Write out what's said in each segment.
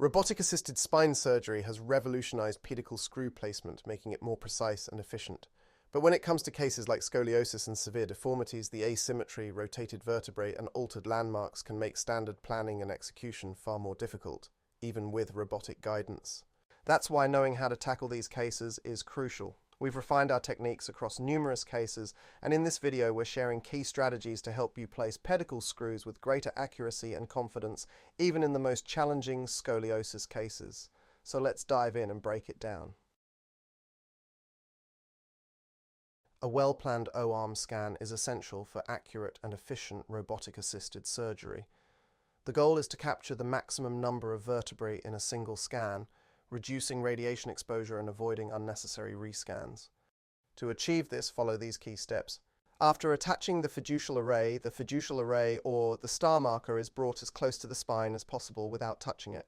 Robotic-assisted spine surgery has revolutionized pedicle screw placement, making it more precise and efficient. But when it comes to cases like scoliosis and severe deformities, the asymmetry, rotated vertebrae, and altered landmarks can make standard planning and execution far more difficult, even with robotic guidance. That's why knowing how to tackle these cases is crucial. We've refined our techniques across numerous cases, and in this video we're sharing key strategies to help you place pedicle screws with greater accuracy and confidence, even in the most challenging scoliosis cases. So let's dive in and break it down. A well-planned O-arm scan is essential for accurate and efficient robotic-assisted surgery. The goal is to capture the maximum number of vertebrae in a single scan, reducing radiation exposure and avoiding unnecessary rescans. To achieve this, follow these key steps. After attaching the fiducial array or the star marker is brought as close to the spine as possible without touching it.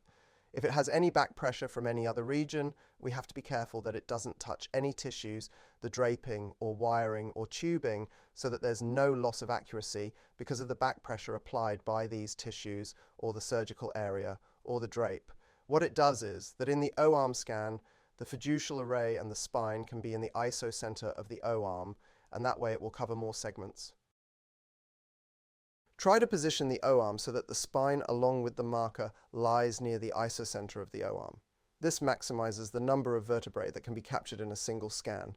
If it has any back pressure from any other region, we have to be careful that it doesn't touch any tissues, the draping or wiring or tubing, so that there's no loss of accuracy because of the back pressure applied by these tissues or the surgical area or the drape. What it does is that in the O-arm scan, the fiducial array and the spine can be in the isocenter of the O-arm, and that way it will cover more segments. Try to position the O-arm so that the spine along with the marker lies near the isocenter of the O-arm. This maximizes the number of vertebrae that can be captured in a single scan.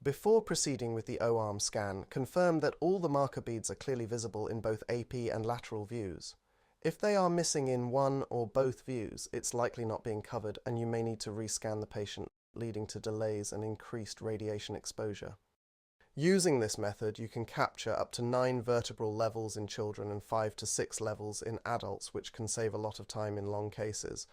Before proceeding with the O-arm scan, confirm that all the marker beads are clearly visible in both AP and lateral views. If they are missing in one or both views, it's likely not being covered and you may need to rescan the patient, leading to delays and increased radiation exposure. Using this method, you can capture up to 9 vertebral levels in children and 5 to 6 levels in adults, which can save a lot of time in long cases.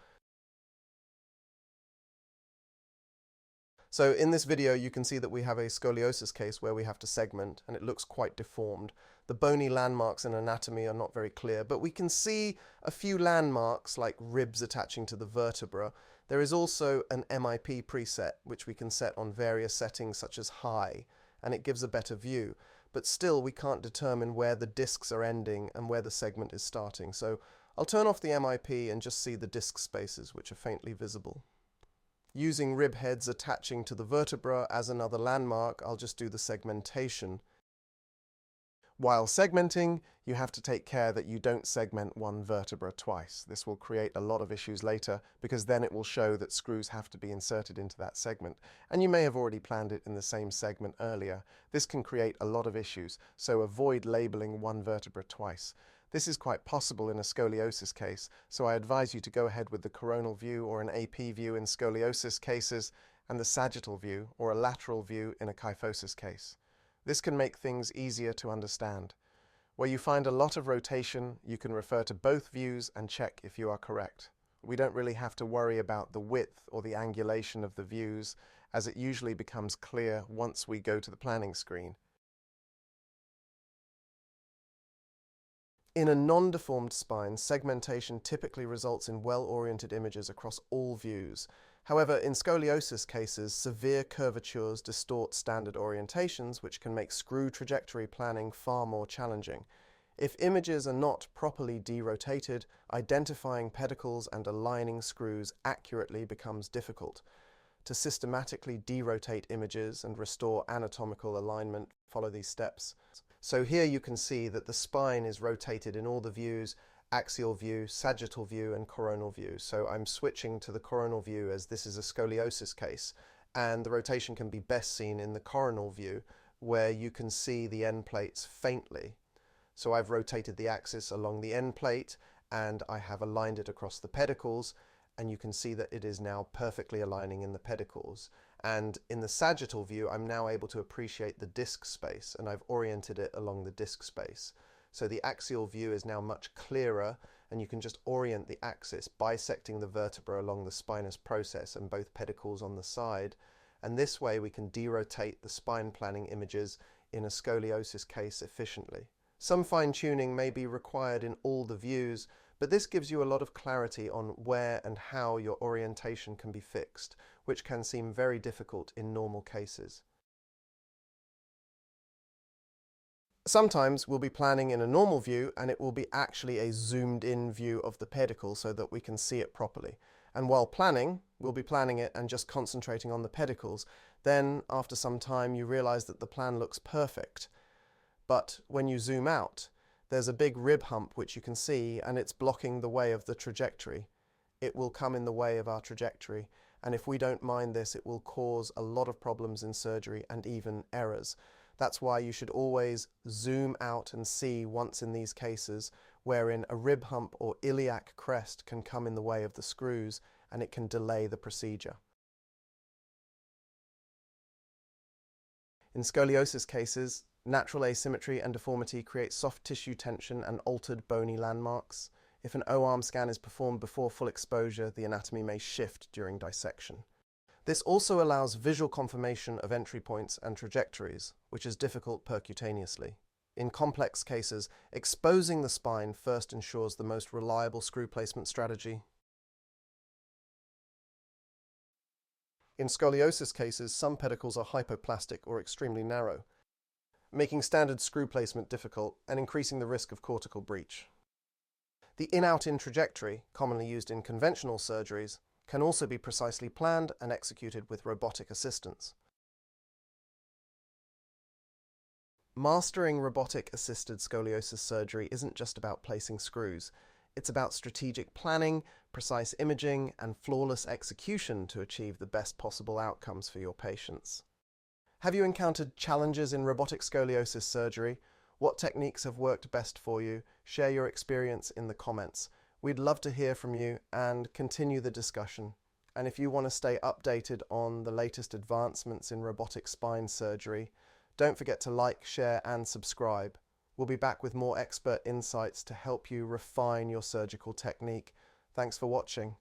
So in this video, you can see that we have a scoliosis case where we have to segment, and it looks quite deformed. The bony landmarks in anatomy are not very clear, but we can see a few landmarks like ribs attaching to the vertebra. There is also an MIP preset, which we can set on various settings such as high, and it gives a better view. But still, we can't determine where the discs are ending and where the segment is starting. So I'll turn off the MIP and just see the disc spaces, which are faintly visible. Using rib heads attaching to the vertebra as another landmark, I'll just do the segmentation. While segmenting, you have to take care that you don't segment one vertebra twice. This will create a lot of issues later because then it will show that screws have to be inserted into that segment. And you may have already planned it in the same segment earlier. This can create a lot of issues, so avoid labeling one vertebra twice. This is quite possible in a scoliosis case, so I advise you to go ahead with the coronal view or an AP view in scoliosis cases and the sagittal view or a lateral view in a kyphosis case. This can make things easier to understand. Where you find a lot of rotation, you can refer to both views and check if you are correct. We don't really have to worry about the width or the angulation of the views, as it usually becomes clear once we go to the planning screen. In a non-deformed spine, segmentation typically results in well-oriented images across all views. However, in scoliosis cases, severe curvatures distort standard orientations, which can make screw trajectory planning far more challenging. If images are not properly derotated, identifying pedicles and aligning screws accurately becomes difficult. To systematically derotate images and restore anatomical alignment, follow these steps. So here you can see that the spine is rotated in all the views: axial view, sagittal view, and coronal view. So I'm switching to the coronal view as this is a scoliosis case, and the rotation can be best seen in the coronal view where you can see the end plates faintly. So I've rotated the axis along the end plate and I have aligned it across the pedicles, and you can see that it is now perfectly aligning in the pedicles. And in the sagittal view, I'm now able to appreciate the disc space, and I've oriented it along the disc space. So the axial view is now much clearer, and you can just orient the axis, bisecting the vertebra along the spinous process and both pedicles on the side. And this way we can derotate the spine planning images in a scoliosis case efficiently. Some fine-tuning may be required in all the views, but this gives you a lot of clarity on where and how your orientation can be fixed, which can seem very difficult in normal cases. Sometimes we'll be planning in a normal view and it will be actually a zoomed in view of the pedicle so that we can see it properly. And while planning, we'll be planning it and just concentrating on the pedicles. Then, after some time, you realize that the plan looks perfect. But when you zoom out, there's a big rib hump which you can see, and it's blocking the way of the trajectory. It will come in the way of our trajectory, and if we don't mind this, it will cause a lot of problems in surgery and even errors. That's why you should always zoom out and see once in these cases wherein a rib hump or iliac crest can come in the way of the screws and it can delay the procedure. In scoliosis cases, natural asymmetry and deformity create soft tissue tension and altered bony landmarks. If an O-arm scan is performed before full exposure, the anatomy may shift during dissection. This also allows visual confirmation of entry points and trajectories, which is difficult percutaneously. In complex cases, exposing the spine first ensures the most reliable screw placement strategy. In scoliosis cases, some pedicles are hypoplastic or extremely narrow, making standard screw placement difficult and increasing the risk of cortical breach. The in-out-in trajectory, commonly used in conventional surgeries, can also be precisely planned and executed with robotic assistance. Mastering robotic-assisted scoliosis surgery isn't just about placing screws. It's about strategic planning, precise imaging, and flawless execution to achieve the best possible outcomes for your patients. Have you encountered challenges in robotic scoliosis surgery? What techniques have worked best for you? Share your experience in the comments. We'd love to hear from you and continue the discussion. And if you want to stay updated on the latest advancements in robotic spine surgery, don't forget to like, share, and subscribe. We'll be back with more expert insights to help you refine your surgical technique. Thanks for watching.